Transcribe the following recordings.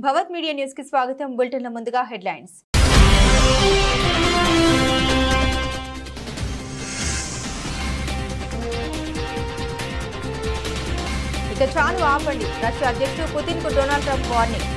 భవత్ media news కి స్వాగతం. బులెటిన్ల ముందుగా హెడ్లైన్స్. ఇక చాలు ఆపండి, రష్యా అధ్యక్షుడు పుతిన్ కు డొనాల్డ్ ట్రంప్ వార్నింగ్.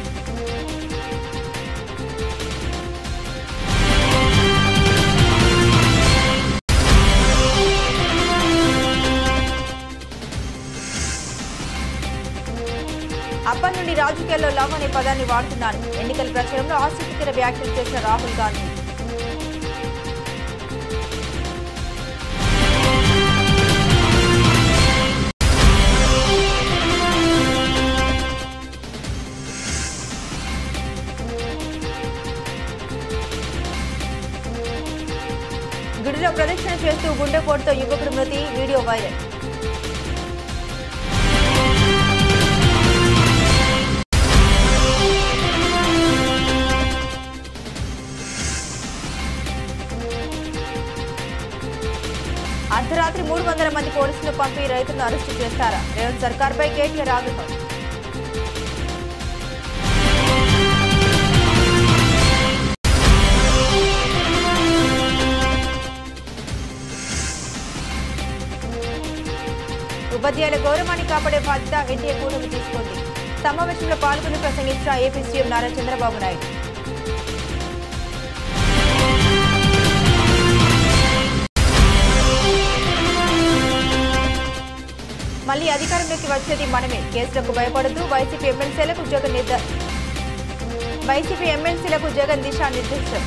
అప్పటి నుండి రాజకీయాల్లో లవ్ అనే పదాన్ని వాడుతున్నాను. ఎన్నికల ప్రచారంలో ఆసక్తికర వ్యాఖ్యలు చేసిన రాహుల్ గాంధీ. గుడిలో ప్రదక్షిణ చేస్తూ గుండెపోటుతో యువకుడు మృతి, వీడియో వైరల్. అర్ధరాత్రి 300 మంది పోలీసులు పంపి రైతులను అరెస్టు చేస్తారా? రేవంత్ సర్కార్పై కేటీఆర్ ఆగ్రహం. ఉపాధ్యాయుల గౌరవాన్ని కాపాడే బాధ్యత ఎన్టీఏ కూటమి తీసుకుంది. సమావేశంలో పాల్గొని ప్రసంగించిన ఏపీ సీఎం నారా చంద్రబాబు నాయుడు. మళ్లీ అధికారంలోకి వచ్చేది మనమే, కేసులకు భయపడద్దు, వైసీపీ ఎమ్మెల్సీలకు జగన్ దిశానిర్దేశం.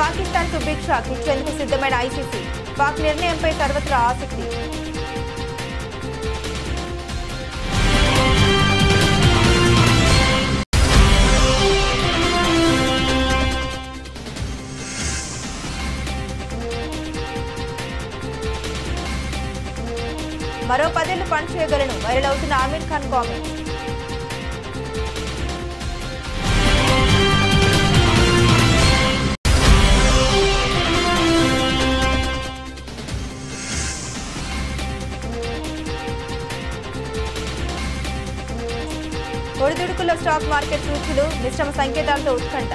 పాకిస్తాన్ కు బిగ్ షాక్ ఇచ్చేందుకు సిద్ధమైన ఐసీసీ. పాక్ నిర్ణయంపై సర్వత్రా ఆసక్తి. మరో 10 ఏళ్లు పనిచేయగలను, వైరల్ అవుతున్న ఆమీర్ ఖాన్ కామెంట్. ఒడిదుడుకుల్లో స్టాక్ మార్కెట్ సూచీలు మిశ్రమ సంకేతాలతో ఉత్కంఠ.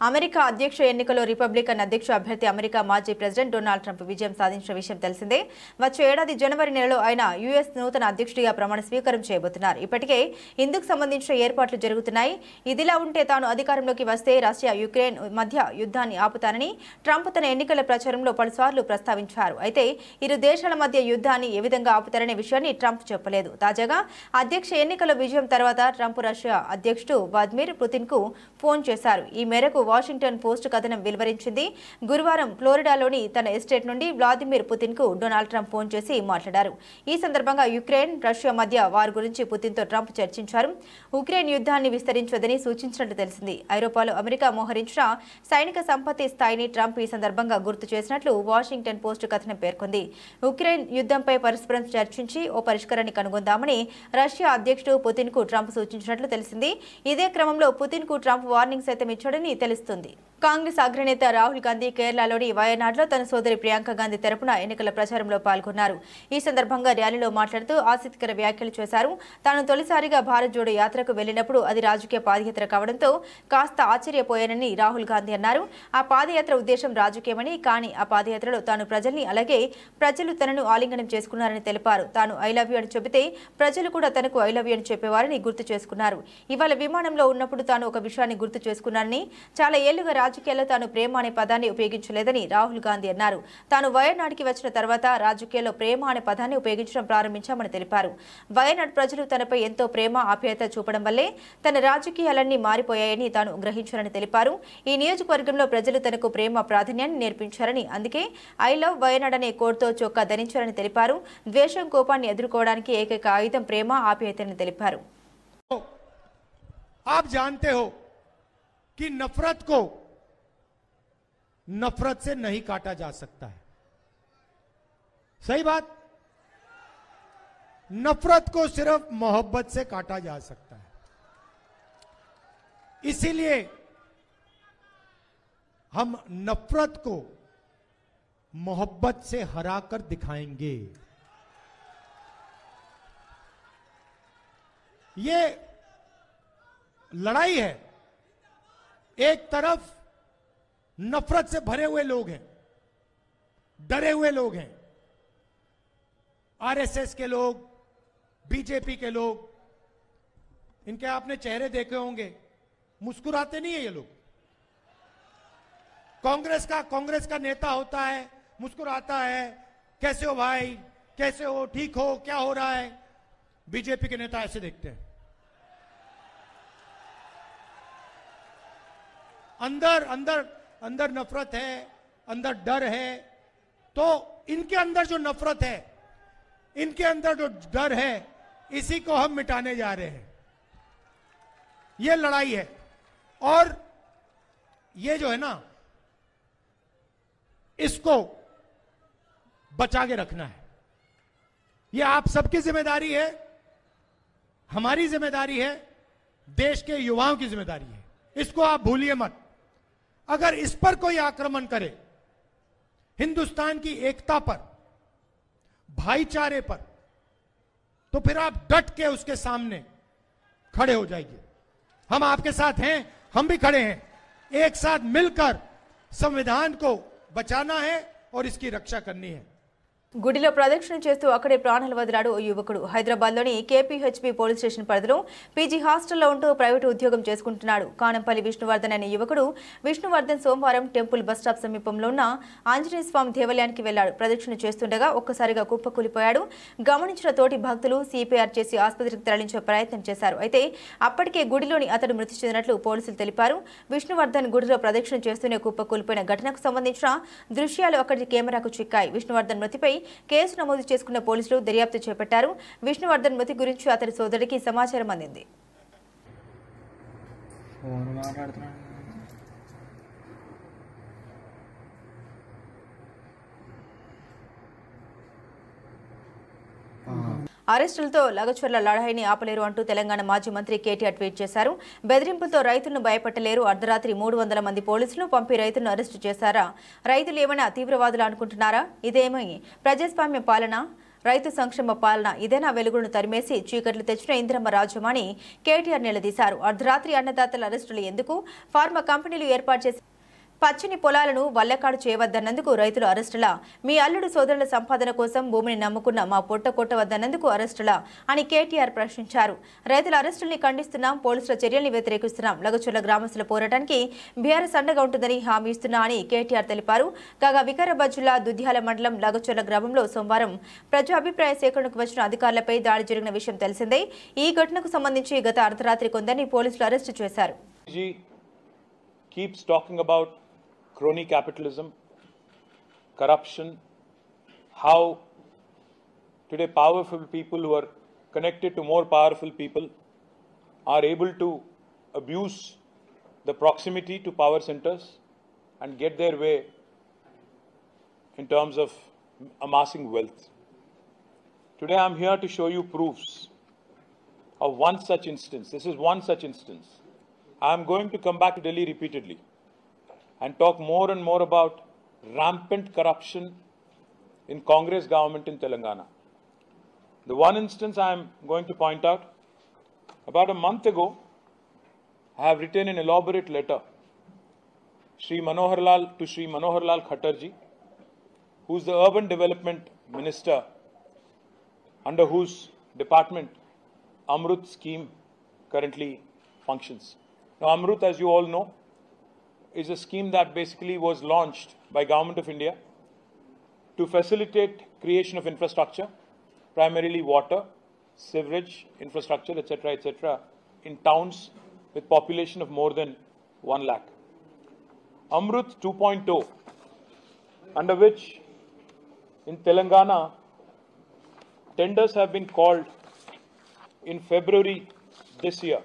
అమెరికా అధ్యక్ష ఎన్నికలో రిపబ్లికన్ అధ్యక్ష అభ్యర్థి అమెరికా మాజీ ప్రెసిడెంట్ డొనాల్డ్ ట్రంప్ విజయం సాధించిన విషయం తెలిసిందే. వచ్చే ఏడాది జనవరి నెలలో ఆయన యుఎస్ నూతన అధ్యక్షుడిగా ప్రమాణ స్వీకారం చేయబోతున్నారు. ఇప్పటికే ఇందుకు సంబంధించిన ఏర్పాట్లు జరుగుతున్నాయి. ఇదిలా ఉంటే తాను అధికారంలోకి వస్తే రష్యా యుక్రెయిన్ మధ్య యుద్ధాన్ని ఆపుతానని ట్రంప్ తన ఎన్నికల ప్రచారంలో పలుసార్లు ప్రస్తావించారు. అయితే ఇరు దేశాల మధ్య యుద్ధాన్ని ఏ విధంగా ఆపుతారనే విషయాన్ని ట్రంప్ చెప్పలేదు. తాజాగా అధ్యక్ష ఎన్నికల విజయం తర్వాత ట్రంప్ రష్యా అధ్యక్షుడు వ్లాదిమిర్ పుతిన్ కు ఫోన్ చేశారు. ఈ మేరకు వాషింగ్టన్ పోస్ట్ కథనం వెలువరించింది. గురువారం ఫ్లోరిడాలోని తన ఎస్టేట్ నుండి వ్లాదిమిర్ పుతిన్ కు డొనాల్డ్ ట్రంప్ ఫోన్ చేసి మాట్లాడారు. ఈ సందర్భంగా యుక్రెయిన్ రష్యా మధ్య వారి గురించి పుతిన్ తో ట్రంప్ చర్చించారు. ఉక్రెయిన్ యుద్ధాన్ని విస్తరించొద్దని సూచించినట్టు తెలిసింది. ఐరోపాలో అమెరికా మోహరించిన సైనిక సంపత్తి స్థాయిని ట్రంప్ ఈ సందర్భంగా గుర్తు చేసినట్లు వాషింగ్టన్ పోస్ట్ కథనం పేర్కొంది. ఉక్రెయిన్ యుద్ధంపై పరస్పరం చర్చించి ఓ పరిష్కారాన్ని కనుగొందామని రష్యా అధ్యక్షుడు పుతిన్ కు ట్రంప్ సూచించినట్లు తెలిసింది. ఇదే క్రమంలో పుతిన్ కు ట్రంప్ వార్నింగ్ సైతం ఇచ్చాడని తెలుస్తుంది. కాంగ్రెస్ అగ్రనేత రాహుల్ గాంధీ కేరళలోని వయనాడ్లో తన సోదరి ప్రియాంక గాంధీ తరపున ఎన్నికల ప్రచారంలో పాల్గొన్నారు. ఈ సందర్భంగా ర్యాలీలో మాట్లాడుతూ ఆసక్తికర వ్యాఖ్యలు చేశారు. తాను తొలిసారిగా భారత్ జోడో యాత్రకు వెళ్లినప్పుడు అది రాజకీయ పాదయాత్ర కావడంతో కాస్త ఆశ్చర్యపోయానని రాహుల్ గాంధీ అన్నారు. ఆ పాదయాత్ర ఉద్దేశం రాజకీయమని, కానీ ఆ పాదయాత్రలో తాను ప్రజల్ని అలాగే ప్రజలు తనను ఆలింగనం చేసుకున్నారని తెలిపారు. తాను ఐ లవ్ యూ అని చెబితే ప్రజలు కూడా తనకు ఐ లవ్ యూ అని చెప్పేవారని గుర్తు చేసుకున్నారు. ఇవాళ విమానంలో ఉన్నప్పుడు తాను ఒక విషయాన్ని గుర్తు చేసుకున్నానని, చాలా ఏళ్లుగా రాజకీయాల్లో తాను ప్రేమ అనే పదాన్ని ఉపయోగించలేదని రాహుల్ గాంధీ అన్నారు. తాను వయనాడ్కి వచ్చిన తర్వాత రాజకీయాల్లో ప్రేమ అనే పదాన్ని ఉపయోగించడం ప్రారంభించామని తెలిపారు. వయనాడ్ ప్రజలు తనపై ఎంతో ప్రేమ ఆప్యాయత చూపడం వల్లే తన రాజకీయాలన్నీ మారిపోయాయని తాను గ్రహించారని తెలిపారు. ఈ నియోజకవర్గంలో ప్రజలు తనకు ప్రేమ ప్రాధాన్యాన్ని నేర్పించారని, అందుకే ఐ లవ్ వయనాడ్ అనే కోడ్తో చొక్కా ధరించారని తెలిపారు. ద్వేషం, కోపాన్ని ఎదుర్కోవడానికి ఏకైక ఆయుధం ప్రేమ ఆప్యాయతని తెలిపారు. आप जानते हो कि नफरत को नफरत से नहीं काटा जा सकता है। सही बात। नफरत को सिर्फ मोहब्बत से काटा जा सकता है। इसीलिए हम नफरत को मोहब्बत से हराकर दिखाएंगे। ये लड़ाई है। एक तरफ नफरत से भरे हुए लोग हैं, डरे हुए लोग हैं, आरएसएस के लोग, बीजेपी के लोग। इनके आपने चेहरे देखे होंगे, मुस्कुराते नहीं है ये लोग। कांग्रेस का नेता होता है, मुस्कुराता है, कैसे हो भाई, कैसे हो, ठीक हो, क्या हो रहा है। बीजेपी के नेता ऐसे देखते हैं। अंदर अंदर अंदर नफरत है, अंदर डर है। तो इनके अंदर जो नफरत है, इनके अंदर जो डर है, इसी को हम मिटाने जा रहे हैं। ये लड़ाई है। और ये जो है ना, इसको बचा के रखना है। ये आप सबकी जिम्मेदारी है, हमारी जिम्मेदारी है, देश के युवाओं की जिम्मेदारी है। इसको आप भूलिए मत। अगर इस पर कोई आक्रमण करे, हिंदुस्तान की एकता पर, भाईचारे पर, तो फिर आप डट के उसके सामने खड़े हो जाइए। हम आपके साथ हैं, हम भी खड़े हैं। एक साथ मिलकर संविधान को बचाना है और इसकी रक्षा करनी है। గుడిలో ప్రదక్షిణ చేస్తూ అక్కడే ప్రాణాలు వదిలాడు ఓ యువకుడు. హైదరాబాద్లోని కేపీహెచ్పీ పోలీస్ స్టేషన్ పరిధిలో పీజీ హాస్టల్లో ఉంటూ ప్రైవేటు ఉద్యోగం చేసుకుంటున్నాడు. కానంపల్లి విష్ణువర్ధన్ అనే యువకుడు విష్ణువర్ధన్ సోమవారం టెంపుల్ బస్టాప్ సమీపంలో ఉన్న ఆంజనేయ స్వామి దేవాలయానికి వెళ్లాడు. ప్రదక్షిణ చేస్తుండగా ఒక్కసారిగా కుప్పకూలిపోయాడు. గమనించిన తోటి భక్తులు సిపిఆర్ చేసి ఆసుపత్రికి తరలించే ప్రయత్నం చేశారు. అయితే అప్పటికే గుడిలోని అతడు మృతి చెందినట్లు పోలీసులు తెలిపారు. విష్ణువర్ధన్ గుడిలో ప్రదక్షిణ చేస్తూనే కుప్పకూలిపోయిన ఘటనకు సంబంధించిన దృశ్యాలు అక్కడి కెమెరాకు చిక్కాయి. విష్ణువర్ధన్ మృతిపై కేసు నమోదు చేసుకున్న పోలీసులు దర్యాప్తు చేపట్టారు. విష్ణువర్ధన్ మృతి గురించి అతడి సోదరుడికి సమాచారం అందింది. అరెస్టులతో లగచర్ల లడాయిని ఆపలేరు అంటూ తెలంగాణ మాజీ మంత్రి కేటీఆర్ ట్వీట్ చేశారు. బెదిరింపులతో రైతులను భయపెట్టలేరు. అర్ధరాత్రి 300 మంది పోలీసులను పంపి రైతులను అరెస్టు చేశారా? రైతులు ఏమైనా తీవ్రవాదులు అనుకుంటున్నారా? ఇదేమీ ప్రజాస్వామ్య పాలన, రైతు సంక్షేమ పాలన? ఇదేనా వెలుగును తరిమేసి చీకట్లు తెచ్చిన ఇంద్రమ్మ రాజ్యమని కేటీఆర్ నిలదీశారు. అర్ధరాత్రి అన్నదాతల అరెస్టులు ఎందుకు? ఫార్మా కంపెనీలు ఏర్పాటు చేసి పచ్చని పొలాలను వల్లకాడు చేయవద్దన్నందుకు రైతులు అరెస్టులా? మీ అల్లుడు సోదరుల సంపాదన కోసం భూమిని నమ్ముకున్న మా పొట్ట కొట్టవద్దన్నందుకు అరెస్టులా అని కేటీఆర్ ప్రశ్నించారు. రైతుల అరెస్టుల్ని ఖండిస్తున్నాం, పోలీసుల చర్యల్ని వ్యతిరేకిస్తున్నాం. లగచర్ల గ్రామస్తుల పోరాటానికి బీఆర్ఎస్ అండగా ఉంటుందని హామీ ఇస్తున్నా అని కేటీఆర్ తెలిపారు. కాగా వికారాబాద్ జిల్లా దుద్యాల మండలం లగచర్ల గ్రామంలో సోమవారం ప్రజా అభిప్రాయ సేకరణకు వచ్చిన అధికారులపై దాడి జరిగిన విషయం తెలిసిందే. ఈ ఘటనకు సంబంధించి గత అర్ధరాత్రి కొందరిని పోలీసులు అరెస్టు చేశారు. Keeps talking about crony capitalism, corruption, how today powerful people who are connected to more powerful people are able to abuse the proximity to power centers and get their way in terms of amassing wealth. Today I'm here to show you proofs of one such instance. This is one such instance. I'm going to come back to Delhi repeatedly and talk more and more about rampant corruption in Congress government in Telangana. The one instance I am going to point out, about a month ago, I have written an elaborate letter to Sri Manohar Lal Khattarji, who is the urban development minister under whose department Amrut scheme currently functions. Now, Amrut, as you all know, is a scheme that basically was launched by Government of India to facilitate creation of infrastructure, primarily water, sewerage infrastructure, etc., in towns with population of more than 1 lakh. Amrut 2.0, under which in Telangana, tenders have been called in February this year.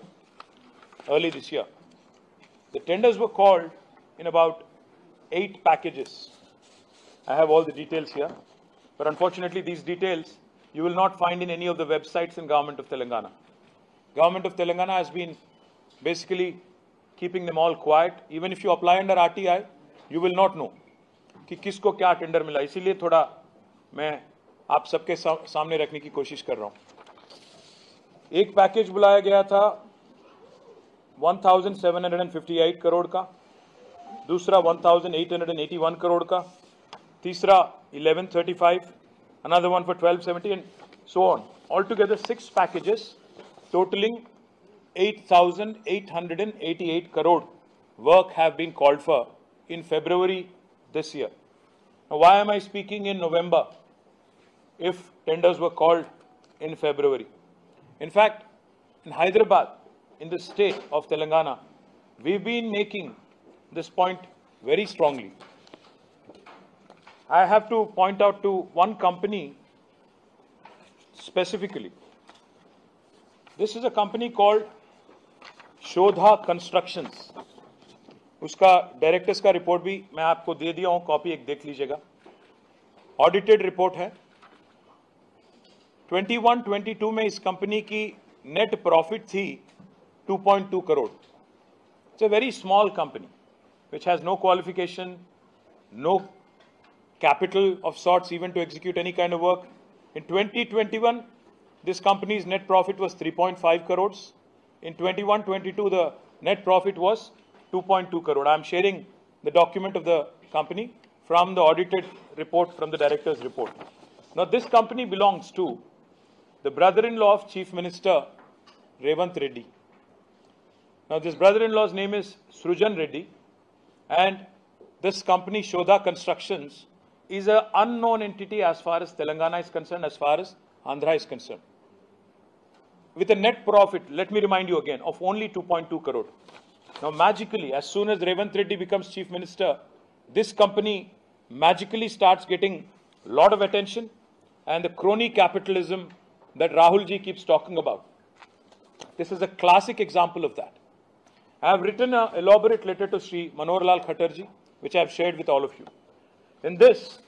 Early this year, the tenders were called in about 8 packages. I have all the details here, but unfortunately these details you will not find in any of the websites in Government of Telangana. Government of Telangana has been basically keeping them all quiet. Even if you apply under RTI, you will not know कि किसको क्या tender मिला. इसीलिए थोड़ा मैं आप सबके सामने रखने की कोशिश कर रहा हूं. एक पैकेज बुलाया गया था 1758 करोड़ का, दूसरा 1881 करोड़ का, तीसरा 1135, another one for 1270 and so on. Altogether 6 packages totaling 8,888 crore work have been called for in February this year. Now, why am I speaking in November if tenders were called in February? In fact, in Hyderabad, in the state of Telangana, we've been making this point very strongly. I have to point out to one company specifically. This is a company called Shodha Constructions. उसका directors का report भी मैं आपको दे दिया हूं, copy एक देख लीजिएगा. ऑडिटेड रिपोर्ट है. 21-22 में इस कंपनी की नेट प्रॉफिट थी 2.2 crore. It's a very small company which has no qualification, no capital of sorts even to execute any kind of work. In 2021, this company's net profit was 3.5 crores. In 21-22, the net profit was 2.2 crore. I am sharing the document of the company from the audited report from the director's report. Now, this company belongs to the brother-in-law of Chief Minister Revant Reddy. Now, this brother-in-law's name is Srujan Reddy, and this company, Shodha Constructions, is an unknown entity as far as Telangana is concerned, as far as Andhra is concerned. With a net profit, let me remind you again, of only 2.2 crore. Now, magically, as soon as Revant Reddy becomes Chief Minister, this company magically starts getting a lot of attention, and the crony capitalism that Rahul ji keeps talking about. This is a classic example of that. I have written an elaborate letter to Sri Manohar Lal Khattar ji, which I have shared with all of you. In this,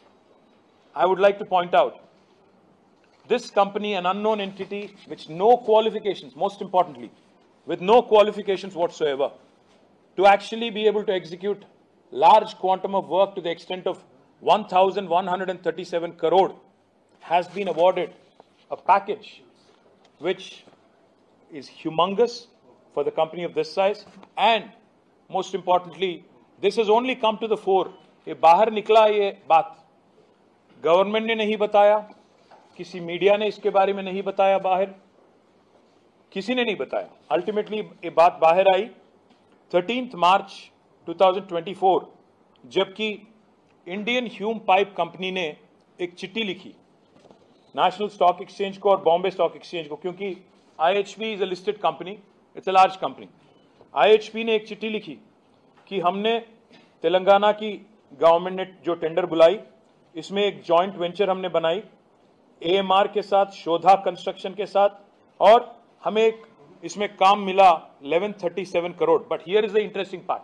I would like to point out, this company, an unknown entity, which no qualifications, most importantly, with no qualifications whatsoever, to actually be able to execute large quantum of work to the extent of 1,137 crore, has been awarded a package which is humongous for the company of this size, and most importantly, this has only come to the fore. ये बाहर निकला ये बात, government ने नहीं बताया, किसी media ने इसके बारे में नहीं बताया, बाहर किसी ने नहीं बताया. अल्टीमेटली ये बात बाहर आई 13 मार्च 2024, जबकि इंडियन ह्यूम पाइप कंपनी ने एक चिट्ठी लिखी नेशनल स्टॉक एक्सचेंज को और बॉम्बे स्टॉक एक्सचेंज को, क्योंकि IHP is a listed company, it's a large company. IHP ने एक चिट्ठी लिखी कि हमने तेलंगाना की गवर्नमेंट ने जो टेंडर बुलाई, इसमें एक जॉइंट वेंचर हमने बनाई AMR के साथ, शोधा कंस्ट्रक्शन के साथ, और हमें एक इसमें काम मिला 1137 crore. But here is the interesting part.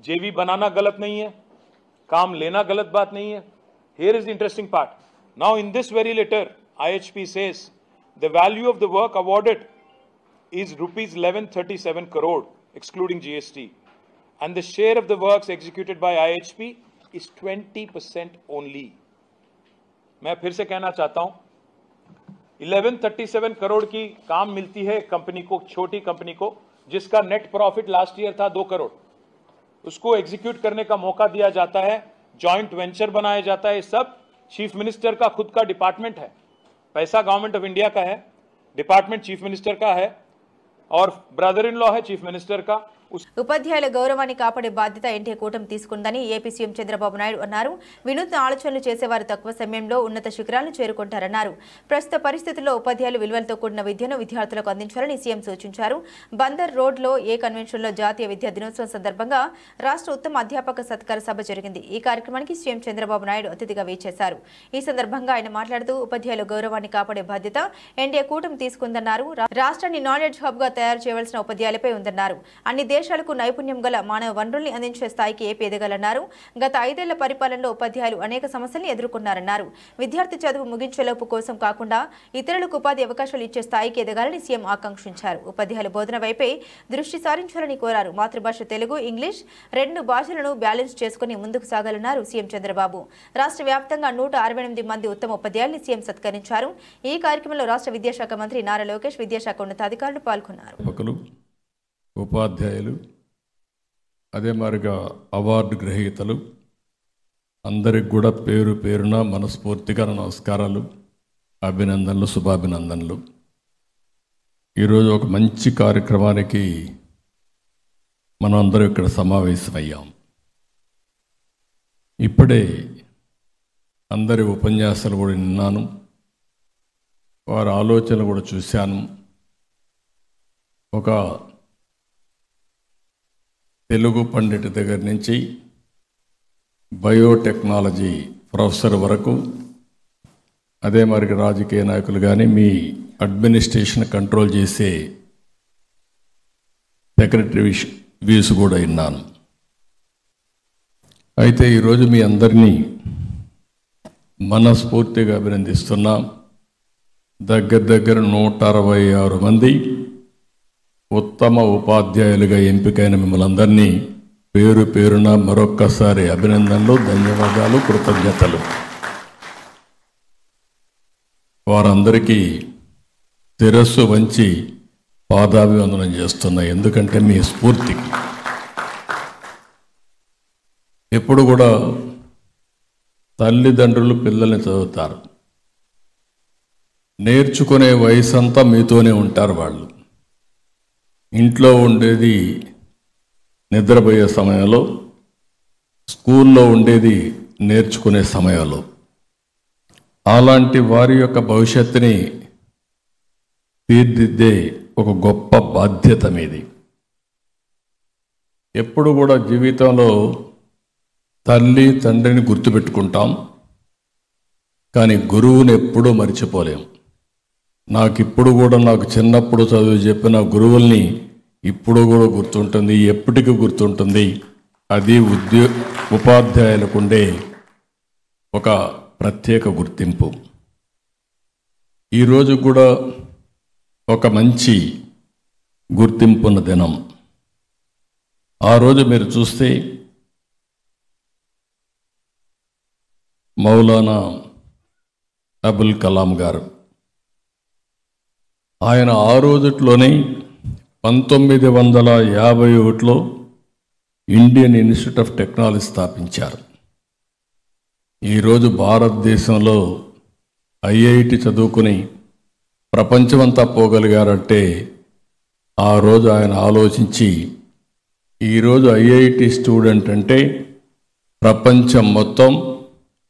JV बनाना गलत नहीं है, काम लेना गलत बात नहीं है. Here is the interesting part. Now, in this very letter, IHP says the value of the work awarded is rupees 1137 crore, excluding GST, and the share of the works executed by IHP is 20% only. मैं फिर से कहना चाहता हूं, 1137 करोड़ की काम मिलती है कंपनी को, छोटी कंपनी को, जिसका नेट प्रॉफिट लास्ट ईयर था 2 करोड़. उसको एग्जीक्यूट करने का मौका दिया जाता है, जॉइंट वेंचर बनाया जाता है. सब चीफ मिनिस्टर का खुद का डिपार्टमेंट है. पैसा गवर्नमेंट ऑफ इंडिया का है, डिपार्टमेंट चीफ मिनिस्टर का है, और ब्रदर इन लॉ है चीफ मिनिस्टर का. ఉపాధ్యాయుల గౌరవాన్ని కాపాడే బాధ్యత ఎన్డీఏ కూటమి తీసుకుందని ఏపీ సీఎం చంద్రబాబు నాయుడు అన్నారు. వినూత్న ఆలోచనలు చేసేవారు తక్కువ సమయంలో ఉన్నత శిఖరాలను చేరుకుంటారన్నారు. ప్రస్తుత పరిస్థితుల్లో ఉపాధ్యాయులు విలువలతో కూడిన విద్యను విద్యార్థులకు అందించాలని సీఎం సూచించారు. బందర్ రోడ్లో ఏ కన్వెన్షన్లో జాతీయ విద్యా దినోత్సవం సందర్భంగా రాష్ట్ర ఉత్తమ అధ్యాపక సత్కార సభ జరిగింది. ఈ కార్యక్రమానికి సీఎం చంద్రబాబు నాయుడు అతిథిగా వేచేశారు. ఈ సందర్భంగా ఆయన మాట్లాడుతూ ఉపాధ్యాయుల గౌరవాన్ని కాపాడే బాధ్యత ఎన్డీఏ కూటమి తీసుకుందన్నారు. రాష్ట్రాన్ని నాలెడ్జ్ హబ్ గా తయారు చేయవలసిన ఉపాధ్యాయులపై ఉందన్నారు. అన్ని దేశాలకు నైపుణ్యం గల మానవ వనరుల్ని అందించే స్థాయికి ఏపీ ఎదగాలన్నారు. గత 5 ఏళ్ల పరిపాలనలో ఉపాధ్యాయులు అనేక సమస్యల్ని ఎదుర్కొన్నారన్నారు. విద్యార్థి చదువు ముగించేలోపు కోసం కాకుండా ఇతరులకు ఉపాధి అవకాశాలు ఇచ్చే స్థాయికి ఎదగాలని సీఎం ఆకాంక్షించారు. ఉపాధ్యాయుల బోధన వైపే దృష్టి సారించాలని కోరారు. మాతృభాష తెలుగు, ఇంగ్లీష్ 2 భాషలను బ్యాలెన్స్ చేసుకుని ముందుకు సాగాలన్నారు సీఎం చంద్రబాబు. రాష్ట్ర వ్యాప్తంగా 168 మంది ఉత్తమ ఉపాధ్యాయుల్ని సీఎం సత్కరించారు. ఈ కార్యక్రమంలో రాష్ట్ర విద్యాశాఖ మంత్రి నారా లోకేష్, విద్యాశాఖ ఉన్నతాధికారులు పాల్గొన్నారు. ఉపాధ్యాయులు అదే మాదిరిగా అవార్డు గ్రహీతలు అందరికి కూడా పేరు పేరున మనస్ఫూర్తిగా నమస్కారాలు, అభినందనలు, శుభాభినందనలు. ఈరోజు ఒక మంచి కార్యక్రమానికి మనం అందరం ఇక్కడ సమావేశమయ్యాం. ఇప్పుడే అందరి ఉపన్యాసాలు కూడా విన్నాను, వారి ఆలోచనలు కూడా చూశాను. ఒక తెలుగు పండిట్ దగ్గర నుంచి బయోటెక్నాలజీ ప్రొఫెసర్ వరకు, అదే మరి రాజకీయ నాయకులు కానీ మీ అడ్మినిస్ట్రేషన్ కంట్రోల్ చేసే సెక్రటరీ వ్యూస్ కూడా విన్నాను. అయితే ఈరోజు మీ అందరినీ మనస్ఫూర్తిగా అభినందిస్తున్నాం. దగ్గర 166 మంది ఉత్తమ ఉపాధ్యాయులుగా ఎంపికైన మిమ్మల్ని అందరినీ పేరు పేరున మరొక్కసారి అభినందనలు, ధన్యవాదాలు, కృతజ్ఞతలు. వారందరికీ శిరస్సు వంచి పాదాభివందనం చేస్తున్నా. ఎందుకంటే మీ స్ఫూర్తికి ఎప్పుడు కూడా తల్లిదండ్రులు పిల్లల్ని చదువుతారు, నేర్చుకునే వయసు అంతా మీతోనే ఉంటారు. వాళ్ళు ఇంట్లో ఉండేది నిద్రపోయే సమయంలో, స్కూల్లో ఉండేది నేర్చుకునే సమయంలో. అలాంటి వారి యొక్క భవిష్యత్తుని తీర్చిదిద్దే ఒక గొప్ప బాధ్యత మీది. ఎప్పుడు కూడా జీవితంలో తల్లి తండ్రిని గుర్తుపెట్టుకుంటాం, కానీ గురువుని ఎప్పుడూ మర్చిపోలేం. నాకు చిన్నప్పుడు చదువు చెప్పిన గురువుల్ని ఇప్పుడు కూడా గుర్తుంటుంది, ఎప్పటికీ గుర్తుంటుంది. అది ఉపాధ్యాయులకు ఉండే ఒక ప్రత్యేక గుర్తింపు. ఈరోజు కూడా ఒక మంచి గుర్తింపున్న దినం. ఆ రోజు మీరు చూస్తే మౌలానా అబుల్ కలాం గారు, ఆయన ఆ రోజుట్లోనే 1951లో ఇండియన్ ఇన్స్టిట్యూట్ ఆఫ్ టెక్నాలజీ స్థాపించారు. ఈరోజు భారతదేశంలో ఐఐటి చదువుకుని ప్రపంచమంతా పోగలిగారంటే ఆ రోజు ఆయన ఆలోచించి, ఈరోజు ఐఐటి స్టూడెంట్ అంటే ప్రపంచం మొత్తం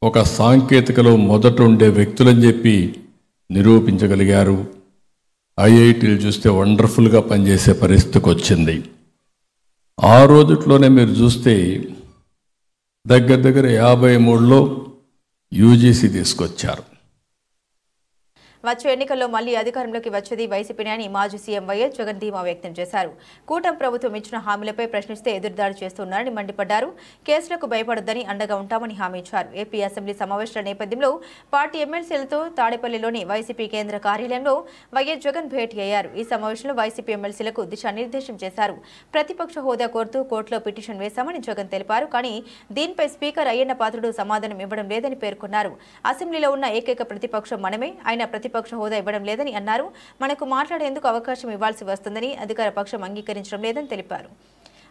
ఒక సాంకేతికలో మొదట ఉండే వ్యక్తులని చెప్పి నిరూపించగలిగారు. ఐఐటీలు చూస్తే వండర్ఫుల్గా పనిచేసే పరిస్థితికి వచ్చింది. ఆ రోజుట్లోనే మీరు చూస్తే దగ్గర 53లో యూజీసీ తీసుకొచ్చారు. వచ్చే ఎన్నికల్లో మళ్లీ అధికారంలోకి వచ్చేది వైసీపీనే అని మాజీ సీఎం వైఎస్ జగన్ ధీమా వ్యక్తం చేశారు. కూటమి ప్రభుత్వం ఇచ్చిన హామీలపై ప్రశ్నిస్తే ఎదురుదాడి చేస్తున్నారని మండిపడ్డారు. కేసులకు భయపడొద్దని అండగా ఉంటామని హామీ ఇచ్చారు. ఏపీ అసెంబ్లీ సమావేశాల నేపథ్యంలో పార్టీ ఎమ్మెల్సీలతో తాడేపల్లిలోని వైసీపీ కేంద్ర కార్యాలయంలో వైఎస్ జగన్ భేటీ అయ్యారు. ఈ సమావేశంలో వైసీపీ ఎమ్మెల్సీలకు దిశానిర్దేశం చేశారు. ప్రతిపక్ష హోదా కోరుతూ కోర్టులో పిటిషన్ వేశామని జగన్ తెలిపారు. కానీ దీనిపై స్పీకర్ అయ్యన్న పాత్రుడు సమాధానం ఇవ్వడం లేదని పేర్కొన్నారు. అసెంబ్లీలో ఉన్న ఏకైక ప్రతిపక్షం మనమే, ఆయన ప్రతిపక్ష హోదా ఇవ్వడం లేదని అన్నారు. మనకు మాట్లాడేందుకు అవకాశం ఇవ్వాల్సి వస్తుందని అధికార పక్షం అంగీకరించడం లేదని తెలిపారు.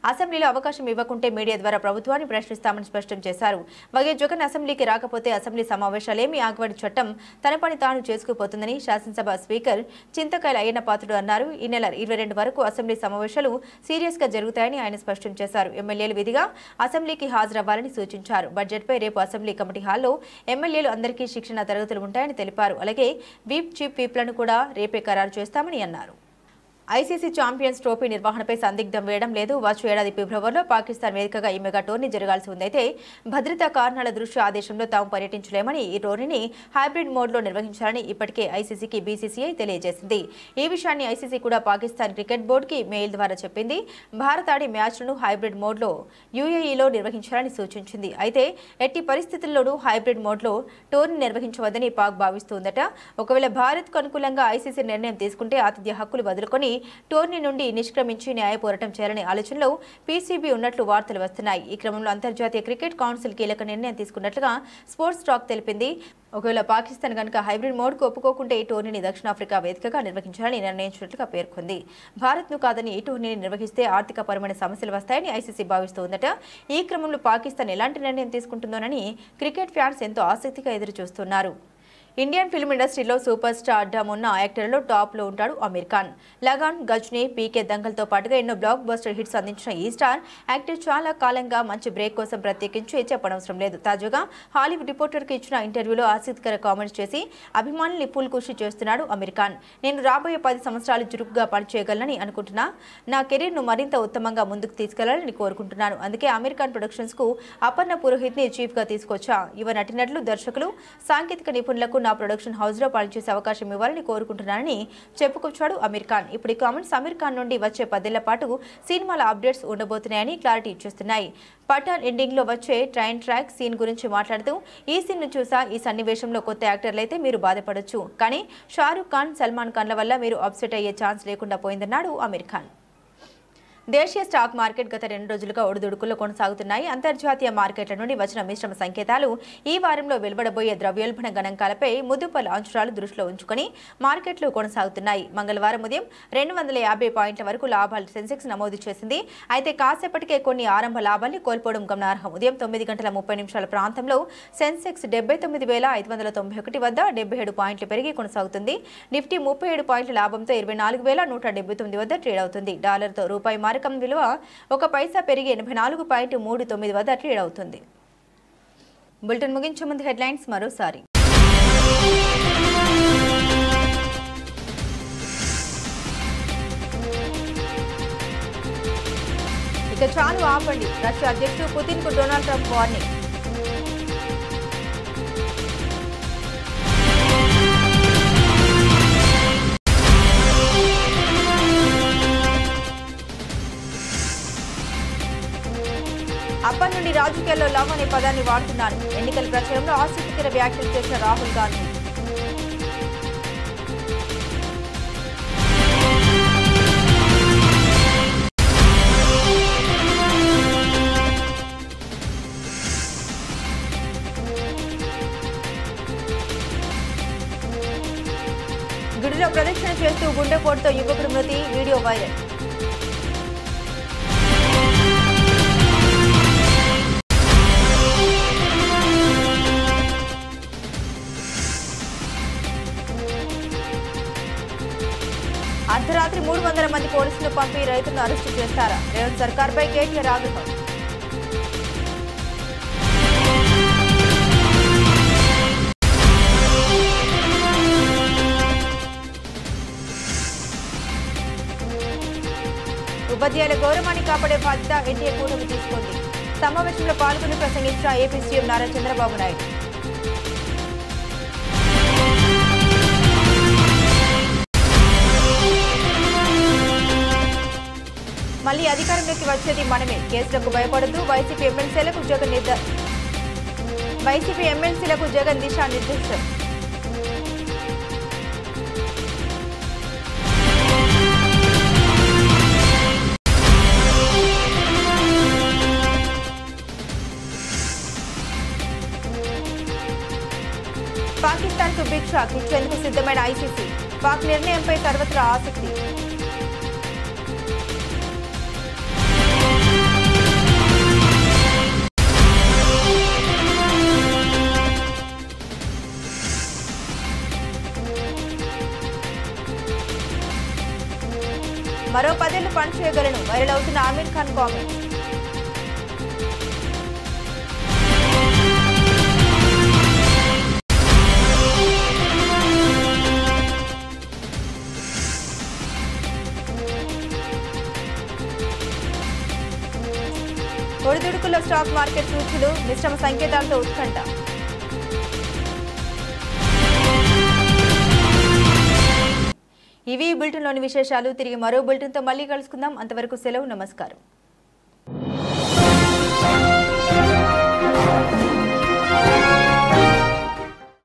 అసెంబ్లీలో అవకాశం ఇవ్వకుంటే మీడియా ద్వారా ప్రభుత్వాన్ని ప్రశ్నిస్తామని స్పష్టం చేశారు. వైఎస్ జగన్ అసెంబ్లీకి రాకపోతే అసెంబ్లీ సమావేశాలేమీ ఆగవని చట్టం తన పని తాను చేసుకుపోతుందని శాసనసభ స్పీకర్ చింతకాయల అయ్యన్న పాత్రుడు అన్నారు. ఈ నెల 22 వరకు అసెంబ్లీ సమావేశాలు సీరియస్గా జరుగుతాయని ఆయన స్పష్టం చేశారు. ఎమ్మెల్యేలు విధిగా అసెంబ్లీకి హాజరవ్వాలని సూచించారు. బడ్జెట్పై రేపు అసెంబ్లీ కమిటీ హాల్లో ఎమ్మెల్యేలు అందరికీ శిక్షణ తరగతులు ఉంటాయని తెలిపారు. అలాగే వీప్ చీఫ్ వీప్లను కూడా రేపే ఖరారు చేస్తామని అన్నారు. ఐసీసీ ఛాంపియన్స్ ట్రోఫీ నిర్వహణపై సందిగ్ధం వేయడం లేదు. వచ్చే ఏడాది ఫిబ్రవరిలో పాకిస్తాన్ వేదికగా ఈ మెగా టోర్నీ జరగాల్సి ఉందైతే భద్రతా కారణాల దృష్ట్యా ఆ దేశంలో తాము పర్యటించలేమని ఈ టోర్నీని హైబ్రిడ్ మోడ్లో నిర్వహించాలని ఇప్పటికే ఐసీసీకి బీసీసీఐ తెలియజేసింది. ఈ విషయాన్ని ఐసీసీ కూడా పాకిస్తాన్ క్రికెట్ బోర్డుకి మెయిల్ ద్వారా చెప్పింది. భారత్ ఆడి మ్యాచ్లను హైబ్రిడ్ మోడ్లో యూఏఈలో నిర్వహించాలని సూచించింది. అయితే ఎట్టి పరిస్థితుల్లోనూ హైబ్రిడ్ మోడ్లో టోర్నీ నిర్వహించవద్దని పాక్ భావిస్తుందట. ఒకవేళ భారత్కు అనుకూలంగా ఐసీసీ నిర్ణయం తీసుకుంటే ఆతిథ్య హక్కులు వదులుకొని టోర్నీ నుండి నిష్క్రమించి న్యాయ పోరాటం చేయాలనే ఆలోచనలో పీసీబీ ఉన్నట్లు వార్తలు వస్తున్నాయి. ఈ క్రమంలో అంతర్జాతీయ క్రికెట్ కౌన్సిల్ కీలక నిర్ణయం తీసుకున్నట్లుగా స్పోర్ట్స్ టాక్ తెలిపింది. ఒకవేళ పాకిస్తాన్ కనుక హైబ్రిడ్ మోడ్కు ఒప్పుకోకుంటే ఈ టోర్నీని దక్షిణాఫ్రికా వేదికగా నిర్వహించాలని నిర్ణయించినట్లుగా పేర్కొంది. భారత్ను కాదని ఈ టోర్నీని నిర్వహిస్తే ఆర్థికపరమైన సమస్యలు వస్తాయని ఐసీసీ భావిస్తోందట. ఈ క్రమంలో పాకిస్తాన్ ఎలాంటి నిర్ణయం తీసుకుంటుందోనని క్రికెట్ ఫ్యాన్స్ ఎంతో ఆసక్తిగా ఎదురుచూస్తున్నారు. ఇండియన్ ఫిల్మ్ ఇండస్ట్రీలో సూపర్ స్టార్ డమ్ ఉన్న యాక్టర్లలో టాప్లో ఉంటాడు అమీర్ ఖాన్. లగాన్, గజ్నీ, పీకే దంగల్తో పాటుగా ఎన్నో బ్లాక్ బస్టర్ హిట్స్ అందించిన ఈ స్టార్ యాక్టర్ చాలా కాలంగా మంచి బ్రేక్ కోసం ప్రత్యేకించి చెప్పనవసరం లేదు. తాజాగా హాలీవుడ్ రిపోర్టర్కి ఇచ్చిన ఇంటర్వ్యూలో ఆసక్తికర కామెంట్స్ చేసి అభిమానుల్ని ఫుల్ ఖుషి చేస్తున్నాడు అమీర్ ఖాన్. నేను రాబోయే 10 సంవత్సరాలు చురుకుగా పనిచేయగలనని అనుకుంటున్నా. నా కెరీర్ను మరింత ఉత్తమంగా ముందుకు తీసుకెళ్లాలని కోరుకుంటున్నాను. అందుకే అమీర్ ఖాన్ ప్రొడక్షన్స్కు అపర్ణ పురోహిత్ని చీఫ్గా తీసుకొచ్చా. యువ నటినట్లు, దర్శకులు, సాంకేతిక నిపుణులకు నా ప్రొడక్షన్ హౌస్లో పనిచేసే అవకాశం ఇవ్వాలని కోరుకుంటున్నానని చెప్పుకొచ్చాడు అమీర్ ఖాన్. ఇప్పుడు ఈ కామెంట్స్ అమీర్ ఖాన్ నుండి వచ్చే 10 ఏళ్ల పాటు సినిమాల అప్డేట్స్ ఉండబోతున్నాయని క్లారిటీ ఇచ్చేస్తున్నాయి. పఠాన్ ఎండింగ్లో వచ్చే ట్రైన్ ట్రాక్ సీన్ గురించి మాట్లాడుతూ ఈ సీన్ను చూసా. ఈ సన్నివేశంలో కొత్త యాక్టర్లైతే మీరు బాధపడొచ్చు, కానీ షారూక్ ఖాన్, సల్మాన్ ఖాన్ల వల్ల మీరు అప్సెట్ అయ్యే ఛాన్స్ లేకుండా పోయిందన్నాడు అమీర్ ఖాన్. దేశీయ స్టాక్ మార్కెట్ గత 2 రోజులుగా ఒడిదుడుకుల్లో కొనసాగుతున్నాయి. అంతర్జాతీయ మార్కెట్ల నుండి వచ్చిన మిశ్రమ సంకేతాలు ఈ వారంలో వెలువడబోయే ద్రవ్యోల్బణ గణాంకాలపై ముదుపల అంచనాలు దృష్టిలో ఉంచుకొని మార్కెట్లు కొనసాగుతున్నాయి. మంగళవారం ఉదయం 250 పాయింట్ల వరకు లాభాలు సెన్సెక్స్ నమోదు చేసింది. అయితే కాసేపటికే కొన్ని ఆరంభ లాభాల్ని కోల్పోవడం గమనార్హం. ఉదయం 9:30 ప్రాంతంలో సెన్సెక్స్ 79,591 వద్ద 77 పాయింట్లు పెరిగి కొనసాగుతుంది. నిఫ్టీ 37 పాయింట్ల లాభంతో 24,179 వద్ద ట్రేడ్ అవుతుంది. డాలర్తో రూపాయి మారకం విలువ 1 పైసా పెరిగి 84.39 వద్ద ట్రేడ్ అవుతుంది. బులెటిన్ ముగించే ముందు హెడ్లైన్స్ మరోసారి. ఇక చాలు ఆపండి, రష్యా అధ్యక్షుడు పుతిన్ కు డొనాల్డ్ ట్రంప్ వార్నింగ్. అప్పటి నుండి రాజకీయాల్లో లవ్ అనే పదాన్ని వాడుతున్నాను. ఎన్నికల ప్రచారంలో ఆసక్తికర వ్యాఖ్యలు చేసిన రాహుల్ గాంధీ. గుడిలో ప్రదక్షిణ చేస్తూ గుండెపోటుతో యువకుడు మృతి, వీడియో వైరల్. అర్ధరాత్రి 300 మంది పోలీసులు పంపి రైతులను అరెస్టు చేస్తారా? రేవంత్ సర్కార్పై కేటీఆర్ ఆగ్రహం. ఉపాధ్యాయుల గౌరవాన్ని కాపాడే బాధ్యత ఎన్డీఏ కూటమి తీసుకుంది. సమావేశంలో పాల్గొని ప్రసంగించిన ఏపీ సీఎం నారా చంద్రబాబు నాయుడు. మళ్లీ అధికారంలోకి వచ్చేది మనమే, కేసులకు భయపడదు. వైసీపీ ఎమ్మెల్సీలకు జగన్ దిశానిర్దేశం. పాకిస్తాన్ కు బిగ్ షాక్ ఇచ్చేందుకు సిద్ధమైన ఐసీసీ. పాక్ నిర్ణయంపై సర్వత్రా ఆసక్తి. మరో 10 ఏళ్లు పనిచేయగలను, వైరల్ అవుతున్న Aamir Khan comment. Stock market సూచీలు మిశ్రమ సంకేతాలతో ఉత్కంఠ. ఇవి బులెటిన్లోని విశేషాలు. తిరిగి మరో బులెటిన్తో మళ్ళీ కలుసుకుందాం. అంతవరకు సెలవు. నమస్కారం.